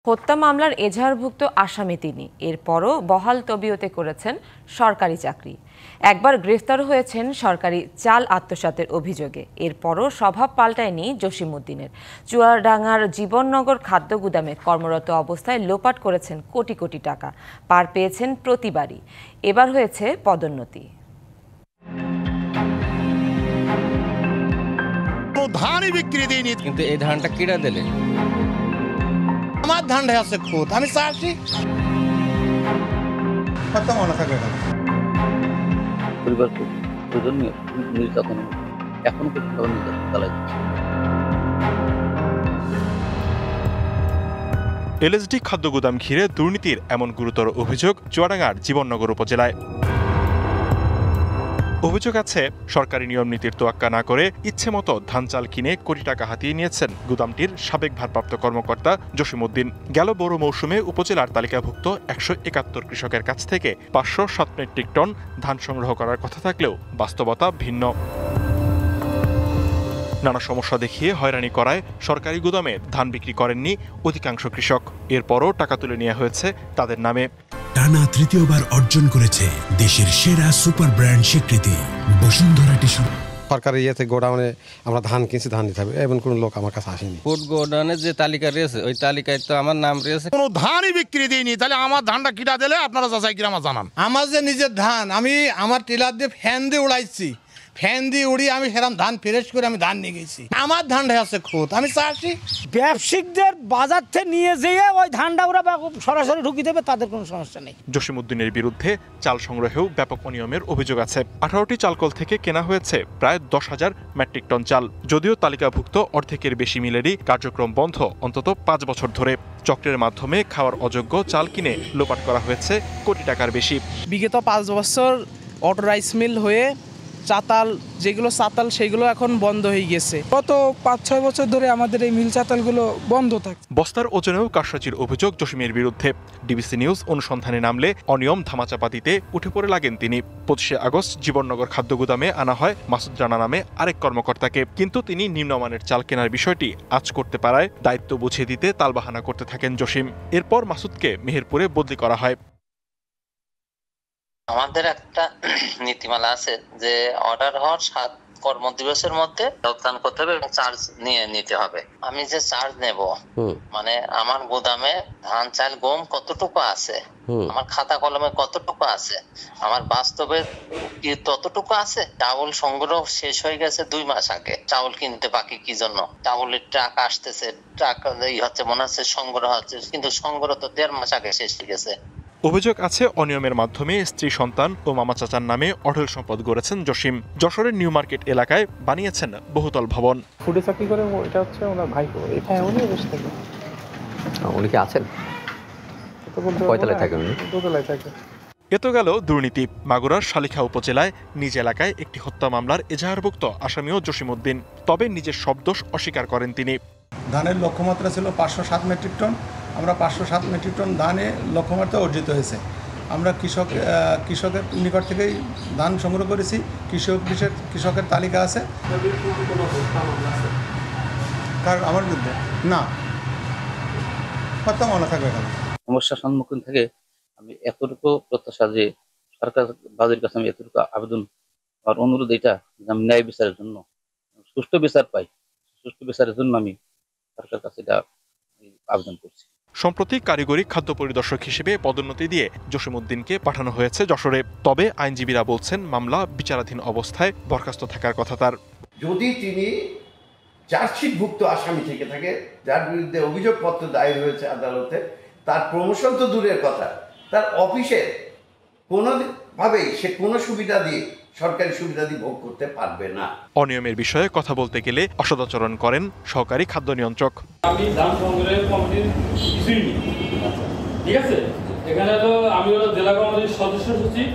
হত্যা মামলার এজাহারভুক্ত আসামি তিনি, এরপরও বহাল তবিয়তে করেছেন সরকারি চাকরি। একবার গ্রেফতার হয়েছেন সরকারি চাল আত্মসাতের অভিযোগে, এরপরও স্বভাব পাল্টায়নি জসিমউদ্দিনের। চুয়াডাঙ্গার জীবননগর খাদ্য গুদামে কর্মরত অবস্থায় লোপাট করেছেন কোটি কোটি টাকা, পার পেয়েছেন প্রতিবারই। এবার হয়েছে পদোন্নতি। ধানই বিক্রি দিইনি, কিন্তু এই ধানটা কিরা দিলে? আমার ধানটা আছে খুদ, আমি চাষি। কত মনে থাকবে পরিবারকে প্রয়োজন নির্যাতন এখনো পর্যন্ত নির্যাতন চালাই যাচ্ছে। এলএসডি খাদ্য গুদাম ঘিরে দুর্নীতির এমন গুরুতর অভিযোগ চুয়াডাঙ্গার জীবননগর উপজেলায়। অভিযোগ আছে, সরকারি নিয়ম নীতির তোয়াক্কা না করে ইচ্ছে মতো ধান চাল কিনে কোটি টাকা হাতিয়ে নিয়েছেন গুদামটির সাবেক ভারপ্রাপ্ত কর্মকর্তা জসিমউদ্দিন। গেল বড় মৌসুমে উপজেলার তালিকাভুক্ত ১৭১ কৃষকের কাছ থেকে ৫০৭ মেট্রিক টন ধান সংগ্রহ করার কথা থাকলেও বাস্তবতা ভিন্ন। নানা সমস্যা দেখিয়ে হয়রানি করায় সরকারি গুদামে ধান বিক্রি করেননি অধিকাংশ কৃষক। এরপরও টাকা তুলে নেওয়া হয়েছে তাদের নামে। টানা তৃতীয়বার অর্জন করেছে দেশের সেরা সুপার ব্র্যান্ড স্বীকৃতি বসুন্ধরা টিস্যু। সরকারি ইয়েতে গোডাউনে আমরা ধান কিনছি, ধান দিতে হবে, এমন কোনো লোক আমার কাছে আসেনি। ফুড গোডাউনের যে তালিকা রয়েছে ওই তালিকায় তো আমার নাম রয়েছে। কোনো ধানই বিক্রি দিইনি, তাহলে আমার ধানটা কিটা দিলে আপনারা যাচাই করে আমার জানান। আমার যে নিজের ধান, আমি আমার টিলার দিয়ে ফ্যান দিয়ে উড়াইছি, ফ্যান দিয়ে উড়িয়ে আমি সেরকম ধান ফ্রেশ করে আমি ধান নিয়ে গেছি। আমার ধানটা আছে খুদ, আমি চাষি। ব্যবসায়িকদের বাজার থেকে নিয়ে যেয়ে ওই ধানটা ওরা সরাসরি ঢুকিয়ে দেবে, তাদের কোনো সমস্যা নেই। জসিমউদ্দিনের বিরুদ্ধে চাল সংগ্রহেও ব্যাপক অনিয়মের অভিযোগ আছে। 18টি চালকল থেকে কেনা হয়েছে প্রায় 10,000 মেট্রিক টন চাল। যদিও তালিকাভুক্ত অর্ধেকের বেশি মিলেরই কার্যক্রম বন্ধ অন্তত 5 বছর ধরে। চক্রের মাধ্যমে খাওয়ার অযোগ্য চাল কিনে লোপাট করা হয়েছে কোটি টাকার বেশি। বিগত 5 বছর অটো রাইস মিল হয়ে চাতাল, যেগুলো চাতাল সেগুলো এখন বন্ধ হয়ে গেছে। গত 5-6 বছর ধরে আমাদের এই মিল চাতালগুলো বন্ধ থাকে। বস্তার ওজনেও কারসাজির অভিযোগ জসিমের বিরুদ্ধে। ডিবিসি নিউজ অনুসন্ধানে নামলে অনিয়ম ধামাচাপা দিতে উঠে পড়ে লাগেন তিনি। 25শে আগস্ট জীবননগর খাদ্য গুদামে আনা হয় মাসুদ রানা নামে আরেক কর্মকর্তাকে, কিন্তু তিনি নিম্নমানের চাল কেনার বিষয়টি আঁচ করতে পারায় দায়িত্ব বুঝিয়ে দিতে তালবাহানা করতে থাকেন জসিম। এরপর মাসুদকে মেহেরপুরে বদলি করা হয়। আমাদের একটা নীতিমালা আছে যে অর্ডার হওয়ার 7 কর্মদিবসের মধ্যে রপ্তানি করতে হবে এবং চার্জ নিয়ে নিতে হবে। আমি যে চার্জ নেব, মানে আমার গোদামে ধান চাল গম কতটুকু আছে, আমার খাতা কলমে কতটুকু আছে, আমার বাস্তবে কি ততটুকু আছে। চাউল সংগ্রহ শেষ হয়ে গেছে 2 মাস আগে। চাউল কিনতে বাকি কি জন্য? চাউলের ট্রাক আসতেছে, ট্রাক হচ্ছে মনে হচ্ছে সংগ্রহ হচ্ছে, কিন্তু সংগ্রহ তো 1.5 মাস আগে শেষ হয়ে গেছে। অভিযোগ আছে, অনিয়মের মাধ্যমে স্ত্রী সন্তান ও মামা চাচার নামে অঢেল সম্পদ গড়েছেন জসিম। যশোরের নিউ মার্কেট এলাকায় বানিয়েছেন বহুতল ভবন। ফুডে চাকরি করে, এটা হচ্ছে ওনার ভাই। উনি বেশ থাকে। উনি কি আছেন? কয়তলায় থাকেন উনি? 2তলায় থাকে। এ তো গেল দুর্নীতি। মাগুরার শালিখা উপজেলায় নিজ এলাকায় একটি হত্যা মামলার এজাহারভুক্ত আসামিও জসিমউদ্দিন। তবে নিজের সব দোষ অস্বীকার করেন তিনি। ধানের লক্ষ্যমাত্রা ছিল 507 মেট্রিক টন। আমরা 507 মেট্রিক টন ধানে লক্ষ্যমাত্রা অর্জিত হয়েছে। আমরা কৃষকের নিকট থেকেই ধান সংগ্রহ করেছি। কৃষকের তালিকা আছে। কারণ আমার বিরুদ্ধে না, কত মনে থাকবে এখানে। সমস্যার সম্মুখীন থেকে আমি এতটুকু প্রত্যাশা যে সরকার বাজের কাছে আমি এতটুকু আবেদন আর অনুরোধ, এটা আমি ন্যায় বিচারের জন্য সুষ্ঠু বিচার পাই। সুষ্ঠু বিচারের জন্য আমি সরকারের কাছে এটা আবেদন করছি। সম্প্রতি কারিগরি খাদ্য পরিদর্শক হিসেবে পদোন্নতি দিয়ে জসিমউদ্দিনকে পাঠানো হয়েছে যশোরে। তবে আইনজীবীরা বলছেন মামলা বিচারাধীন অবস্থায় বরখাস্ত থাকার কথা তার। যদি তিনি চার্জশিটভুক্ত আসামি থেকে থাকে, যার বিরুদ্ধে অভিযোগপত্র দায়ের হয়েছে আদালতে, তার প্রমোশন তো দূরের কথা, তার অফিসে কোনোভাবেই সে কোনো সুবিধা দিয়ে সরকারি সুবিধা দিয়ে ভোগ করতে পারবে না। অনিয়মের বিষয়ে কথা বলতে গেলে অসদাচরণ করেন সহকারী খাদ্য নিয়ন্ত্রক। আমি ধান সংগ্রহের কমিটির কিছুই নেই, ঠিক আছে। এখানে তো আমি হলো জেলা কমিটির সদস্য সচিব,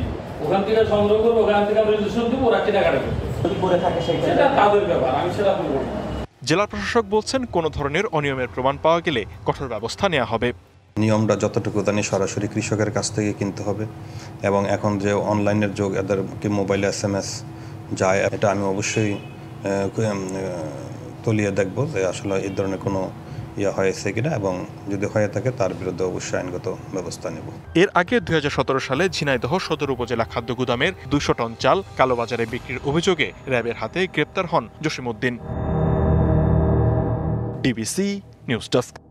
ওখান থেকে সংগ্রহ করবো, ওখান থেকে আমি রেজিস্ট্রেশন দেবো, ওরা কেনাকাটা করে থাকে, সেটা তাদের ব্যাপার, আমি সেটা বলবো। জেলা প্রশাসক বলছেন, কোনো ধরনের অনিয়মের প্রমাণ পাওয়া গেলে কঠোর ব্যবস্থা নেওয়া হবে। নিয়মটা যতটুকু জানি সরাসরি কৃষকের কাছ থেকে কিনতে হবে, এবং এখন যে অনলাইনের যুগ, এদেরকে মোবাইলে SMS যায়, এটা আমি অবশ্যই তলিয়ে দেখব যে আসলে এই ধরনের কোনো ইয়া হয়েছে কিনা, এবং যদি হয়ে থাকে তার বিরুদ্ধে অবশ্যই আইনগত ব্যবস্থা নেব। এর আগে 2017 সালে ঝিনাইদহ সদর উপজেলা খাদ্য গুদামের 200 টন চাল কালোবাজারে বিক্রির অভিযোগে র্যাবের হাতে গ্রেপ্তার হন জসিমউদ্দিন। DBC news desk.